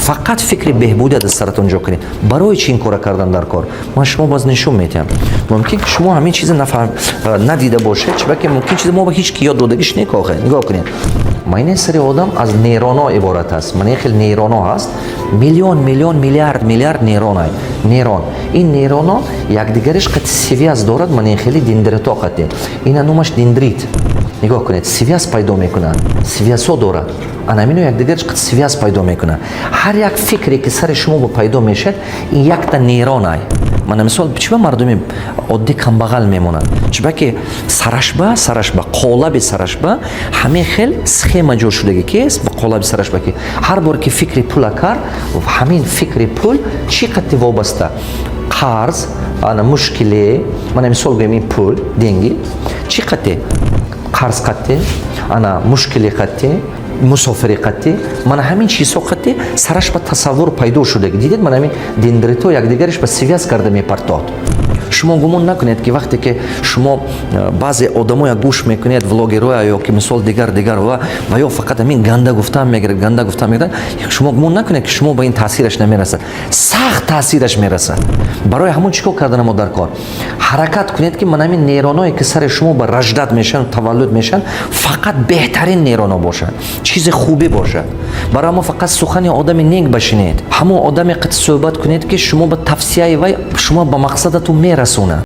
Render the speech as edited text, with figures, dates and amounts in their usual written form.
фақат фикри беҳбудӣ аз саратон ҷо кунед. Барои чӣ ин кора кардан дар кор? Ман шумо боз нишон медиҳам. Мумкин ки шумо ҳамин чизе надида бошед, чунки мумкин чизе мо ба ҳеч ки ёд додагиш некохед. Нигоҳ кунед. Майне сари одам аз нейронҳо иборат аст. Ман хел нейронҳо ҳаст. Миллион, миллиард нейронай. Нейрон. Ин нейронҳо якдигариш қат связ дорад, ман хели дендрито қате. Ина номаш дендрит. Нигоҳ кунед, связ пайдо мекунад. Связҳо дорад. Анамино якдигариш қат связ пайдо мекунад. Ҳар як фикре ки сари шумо ба пайдо мешад, ин якта нейронай. Мана мисол чиба мардуми оддӣ камбағал мемонанд? Чунки сарашба, қолаби сарашба ҳамин хел схема ҷо шудагӣ кест ба қолаби сарашба ки ҳар бор ки фикри пула кар, ҳамин фикри пул чӣ қадри вобаста? Қарз, ана мушкиле, мана мисол гӯем ин пул, денги, чӣ қадри? Қарз қадри, ана мушкили қадри, мусофири қадри, мана ҳамин чизҳо қадри сараш ба тасаввур пайдо шудагӣ. Дидед мана ҳамин дендритҳо якдигариш ба связ карда мепартод. Шумо гумон накунед ки вақте ки шумо баъзе одамоя гӯш мекунед, влогероя ё ки мисол дигар ва ё фақат ҳамин ганда гуфтан мегирад, шумо гумон накунед ки шумо ба ин таъсираш намерасад. Сахт таъсираш мерасад. Барои ҳамон чӣ кор кардан мо дар кор? Ҳаракат кунед ки мана ҳамин нейронҳое ки сари шумо ба раждат мешаванд, таваллуд мешаванд, фақат беҳтарин нейронҳо бошанд. Чизи хубе бошад. Барои мо фақат сухани одами нек башинед. Ҳамон одаме қад суҳбат кунед ки шумо ба тавсияи вай шумо ба мақсадатон мерасонад.